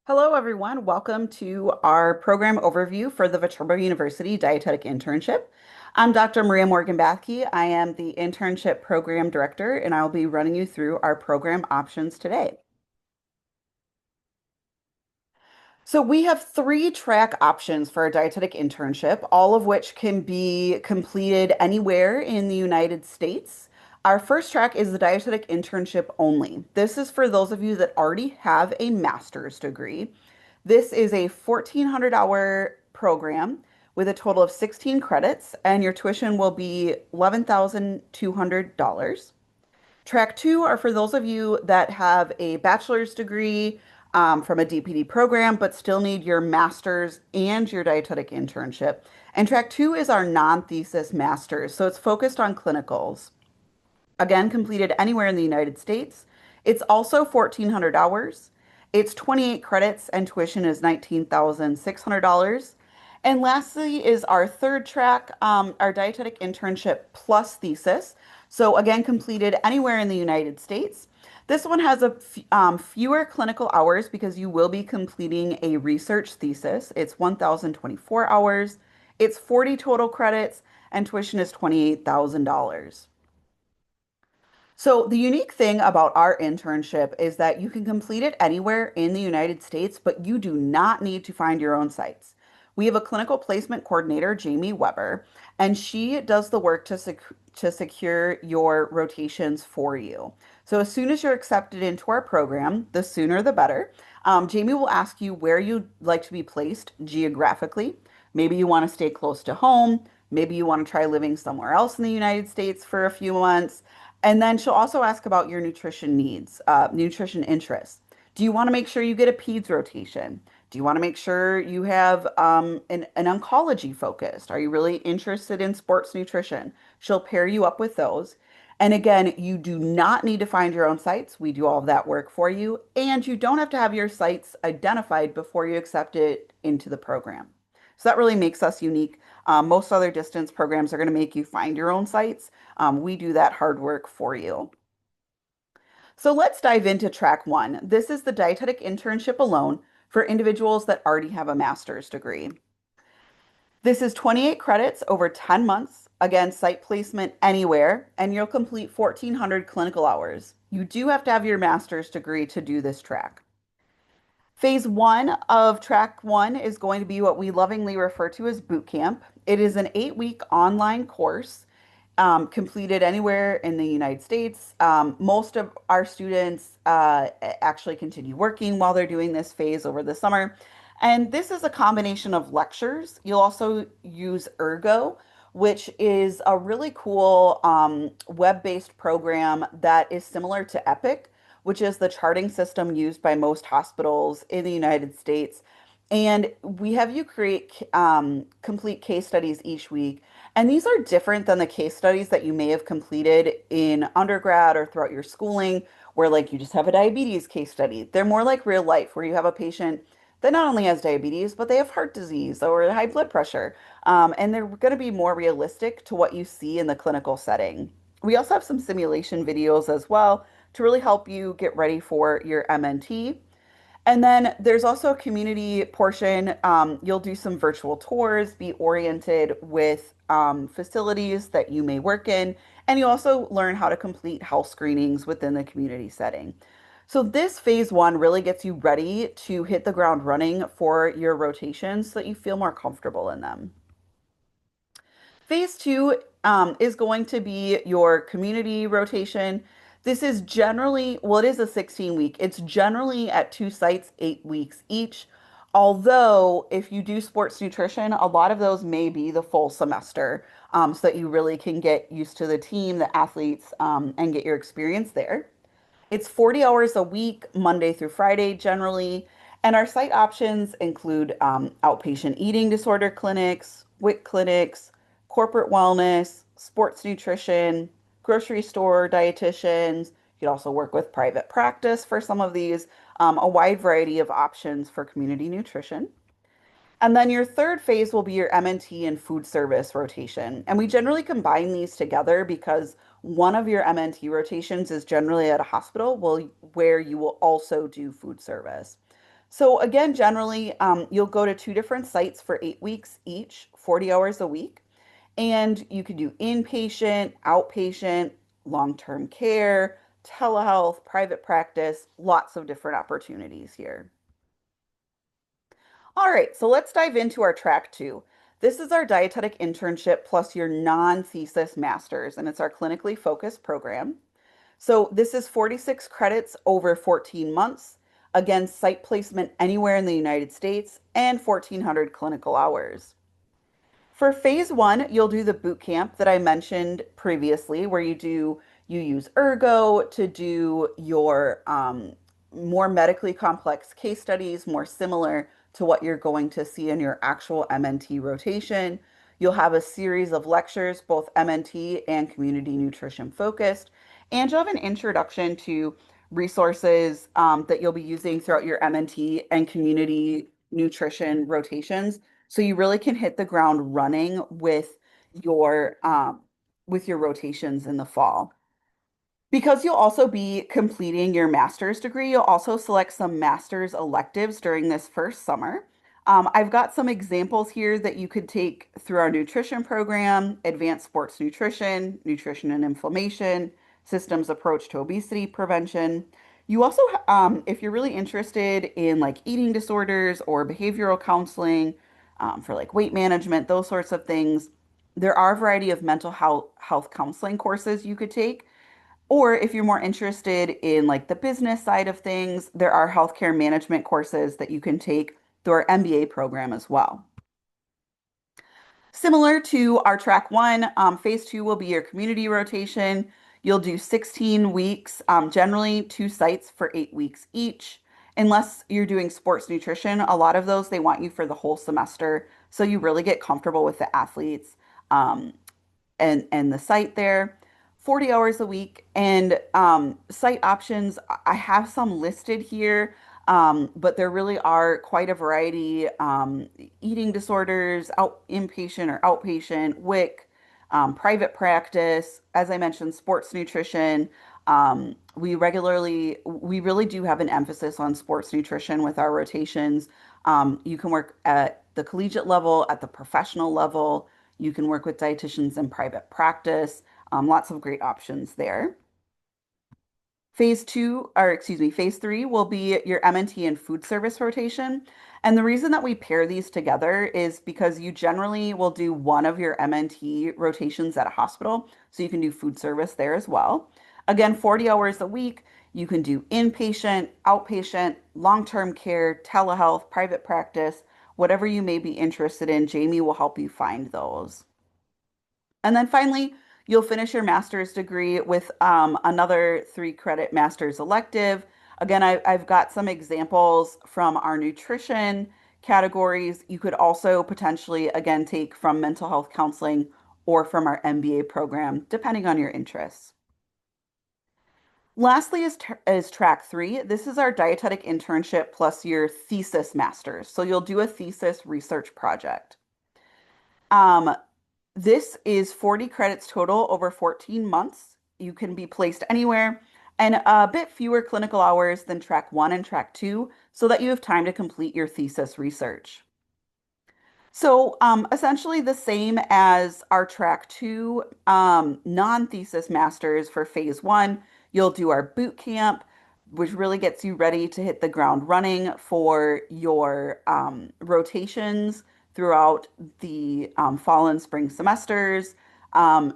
Hello, everyone. Welcome to our program overview for the Viterbo University Dietetic Internship. I'm Dr. Maria Morgan-Bathke. I am the Internship Program Director, and I'll be running you through our program options today. So we have three track options for a dietetic internship, all of which can be completed anywhere in the United States. Our first track is the dietetic internship only. This is for those of you that already have a master's degree. This is a 1,400-hour program with a total of 16 credits, and your tuition will be $11,200. Track two are for those of you that have a bachelor's degree from a DPD program, but still need your master's and your dietetic internship. And track two is our non-thesis master's. So it's focused on clinicals. Again, completed anywhere in the United States. It's also 1,400 hours. It's 28 credits and tuition is $19,600. And lastly is our third track, our dietetic internship plus thesis. So again, completed anywhere in the United States. This one has fewer clinical hours because you will be completing a research thesis. It's 1,024 hours. It's 40 total credits and tuition is $28,000. So the unique thing about our internship is that you can complete it anywhere in the United States, but you do not need to find your own sites. We have a clinical placement coordinator, Jamie Weber, and she does the work to secure your rotations for you. So as soon as you're accepted into our program, the sooner the better. Jamie will ask you where you'd like to be placed geographically. Maybe you want to stay close to home. Maybe you want to try living somewhere else in the United States for a few months. And then she'll also ask about your nutrition needs, nutrition interests. Do you want to make sure you get a peds rotation? Do you want to make sure you have an oncology focused? Are you really interested in sports nutrition? She'll pair you up with those. And again, you do not need to find your own sites. We do all of that work for you. And you don't have to have your sites identified before you accept it into the program. So that really makes us unique. Most other distance programs are going to make you find your own sites. We do that hard work for you. So let's dive into track one. This is the dietetic internship alone for individuals that already have a master's degree. This is 28 credits over 10 months. Again, site placement anywhere, and you'll complete 1,400 clinical hours. You do have to have your master's degree to do this track. Phase one of track one is going to be what we lovingly refer to as boot camp. It is an 8-week online course completed anywhere in the United States. Most of our students actually continue working while they're doing this phase over the summer. And this is a combination of lectures. You'll also use Ergo, which is a really cool web-based program that is similar to Epic, which is the charting system used by most hospitals in the United States. And we have you create complete case studies each week. And these are different than the case studies that you may have completed in undergrad or throughout your schooling, where like you just have a diabetes case study. They're more like real life, where you have a patient that not only has diabetes, but they have heart disease or high blood pressure. And they're going to be more realistic to what you see in the clinical setting. We also have some simulation videos as well to really help you get ready for your MNT. And then there's also a community portion. You'll do some virtual tours, be oriented with facilities that you may work in, and you also learn how to complete health screenings within the community setting. So this phase one really gets you ready to hit the ground running for your rotations so that you feel more comfortable in them. Phase two is going to be your community rotation. This is generally, well, it is a 16 week. It's generally at two sites, 8 weeks each. Although, if you do sports nutrition, a lot of those may be the full semester so that you really can get used to the team, the athletes, and get your experience there. It's 40 hours a week, Monday through Friday, generally. And our site options include outpatient eating disorder clinics, WIC clinics, corporate wellness, sports nutrition, grocery store dietitians. You could also work with private practice for some of these, a wide variety of options for community nutrition. And then your third phase will be your MNT and food service rotation. And we generally combine these together because one of your MNT rotations is generally at a hospital where you will also do food service. So again, generally, you'll go to two different sites for 8 weeks each, 40 hours a week, and you can do inpatient, outpatient, long-term care, telehealth, private practice, lots of different opportunities here. All right, so let's dive into our track two. This is our dietetic internship plus your non-thesis master's, and it's our clinically focused program. So this is 46 credits over 14 months. Again, site placement anywhere in the United States and 1,400 clinical hours. For phase one, you'll do the boot camp that I mentioned previously, where you use ergo to do your more medically complex case studies, more similar to what you're going to see in your actual MNT rotation. You'll have a series of lectures, both MNT and community nutrition focused, and you'll have an introduction to resources that you'll be using throughout your MNT and community nutrition rotations so you really can hit the ground running your with your rotations in the fall. Because you'll also be completing your master's degree, you'll also select some master's electives during this first summer. I've got some examples here that you could take through our nutrition program, advanced sports nutrition, nutrition and inflammation, systems approach to obesity prevention. You also, if you're really interested in like eating disorders or behavioral counseling, for like weight management, those sorts of things, there are a variety of mental health counseling courses you could take. Or if you're more interested in like the business side of things, there are healthcare management courses that you can take through our MBA program as well. Similar to our track one, phase two will be your community rotation. You'll do 16 weeks, generally two sites for 8 weeks each. Unless you're doing sports nutrition, a lot of those they want you for the whole semester. So you really get comfortable with the athletes. And the site there 40 hours a week and site options I have some listed here, but there really are quite a variety. Eating disorders, inpatient or outpatient, WIC, private practice, as I mentioned, sports nutrition. We really do have an emphasis on sports nutrition with our rotations. You can work at the collegiate level, at the professional level. You can work with dietitians in private practice. Lots of great options there. Phase two, or excuse me, phase three will be your MNT and food service rotation. And the reason that we pair these together is because you generally will do one of your MNT rotations at a hospital. So you can do food service there as well. Again, 40 hours a week. You can do inpatient, outpatient, long-term care, telehealth, private practice, whatever you may be interested in. Jamie will help you find those. And then finally, you'll finish your master's degree with another 3 credit master's elective. Again, I've got some examples from our nutrition categories. You could also potentially, again, take from mental health counseling or from our MBA program, depending on your interests. Lastly is track three. This is our dietetic internship plus your thesis master's. So you'll do a thesis research project. Um, This is 40 credits total over 14 months. You can be placed anywhere and a bit fewer clinical hours than track one and track two so that you have time to complete your thesis research. So, essentially the same as our track two non-thesis masters for phase one. You'll do our boot camp, which really gets you ready to hit the ground running for your rotations throughout the fall and spring semesters.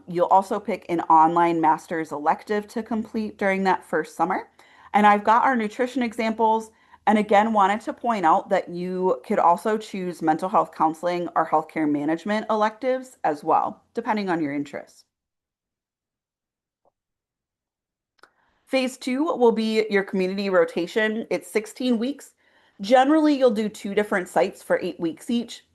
You'll also pick an online master's elective to complete during that first summer. And I've got our nutrition examples and again, wanted to point out that you could also choose mental health counseling or healthcare management electives as well, depending on your interests. Phase two will be your community rotation. It's 16 weeks. Generally, you'll do two different sites for 8 weeks each.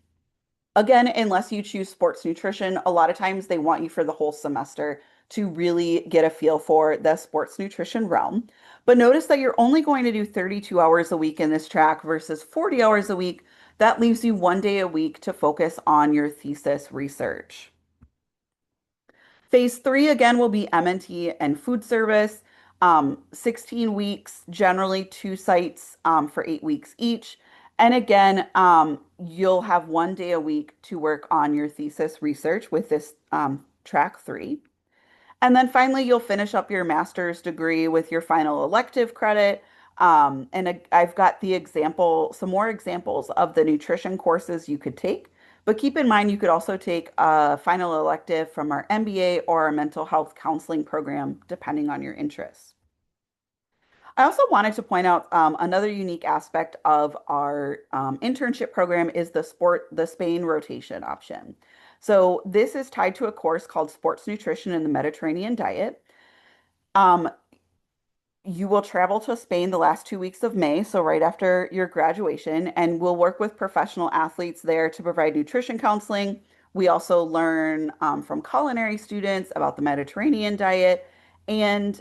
Again, unless you choose sports nutrition, a lot of times they want you for the whole semester to really get a feel for the sports nutrition realm. But notice that you're only going to do 32 hours a week in this track versus 40 hours a week. That leaves you 1 day a week to focus on your thesis research. Phase three again will be MNT and food service. 16 weeks, generally two sites for 8 weeks each. And again, you'll have 1 day a week to work on your thesis research with this track three. And then finally, you'll finish up your master's degree with your final elective credit. I've got some more examples of the nutrition courses you could take. But keep in mind, you could also take a final elective from our MBA or our mental health counseling program, depending on your interests. I also wanted to point out another unique aspect of our internship program is the Spain rotation option. So this is tied to a course called Sports Nutrition in the Mediterranean Diet. Um, you will travel to Spain the last 2 weeks of May, so right after your graduation, and we'll work with professional athletes there to provide nutrition counseling. We also learn from culinary students about the Mediterranean diet. And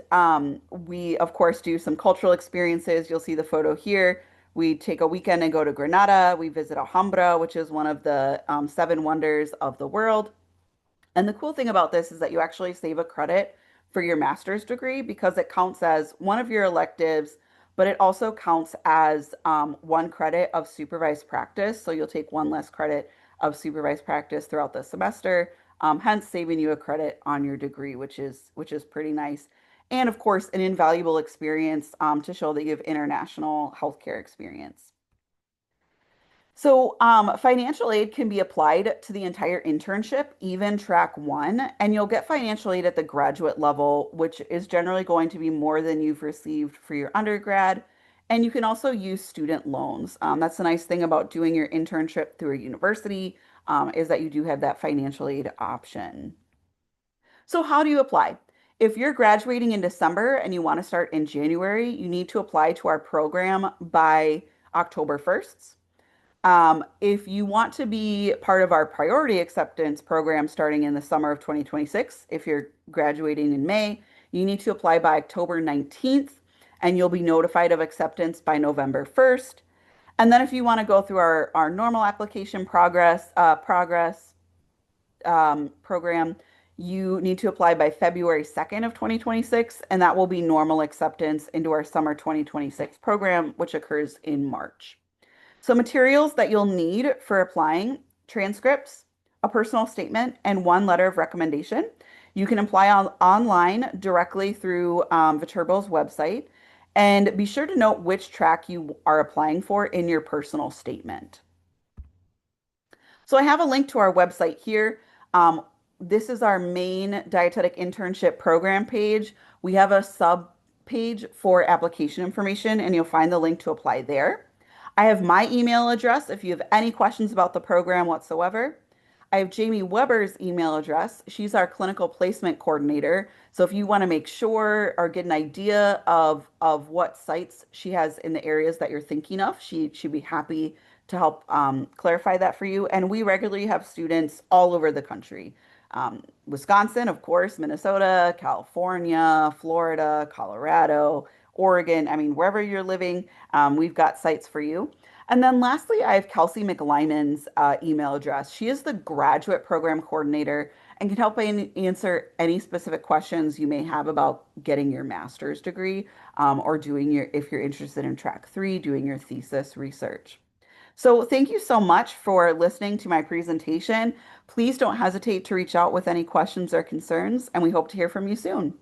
we, of course, do some cultural experiences. You'll see the photo here. We take a weekend and go to Granada. We visit Alhambra, which is one of the seven wonders of the world. And the cool thing about this is that you actually save a credit for your master's degree because it counts as one of your electives, but it also counts as 1 credit of supervised practice. So you'll take one less credit of supervised practice throughout the semester, hence saving you a credit on your degree, which is pretty nice. And of course, an invaluable experience to show that you have international healthcare experience. So, financial aid can be applied to the entire internship, even track one, and you'll get financial aid at the graduate level, which is generally going to be more than you've received for your undergrad. And you can also use student loans. That's the nice thing about doing your internship through a university, is that you do have that financial aid option. So, how do you apply? If you're graduating in December and you want to start in January, you need to apply to our program by October 1st. If you want to be part of our priority acceptance program starting in the summer of 2026, if you're graduating in May, you need to apply by October 19th and you'll be notified of acceptance by November 1st. And then if you want to go through our normal application progress program, you need to apply by February 2nd of 2026, and that will be normal acceptance into our summer 2026 program, which occurs in March. So materials that you'll need for applying: transcripts, a personal statement, and one letter of recommendation. You can apply online directly through Viterbo's website. And be sure to note which track you are applying for in your personal statement. So I have a link to our website here. This is our main dietetic internship program page. We have a sub page for application information, and you'll find the link to apply there. I have my email address if you have any questions about the program whatsoever. I have Jamie Weber's email address. She's our clinical placement coordinator. So if you want to make sure or get an idea of what sites she has in the areas that you're thinking of, she'd be happy to help clarify that for you. And we regularly have students all over the country. Wisconsin, of course, Minnesota, California, Florida, Colorado, Oregon. I mean, wherever you're living, we've got sites for you. And then lastly, I have Kelsey McLyman's email address. She is the graduate program coordinator and can help answer any specific questions you may have about getting your master's degree or if you're interested in track three, doing your thesis research. So thank you so much for listening to my presentation. Please don't hesitate to reach out with any questions or concerns, and we hope to hear from you soon.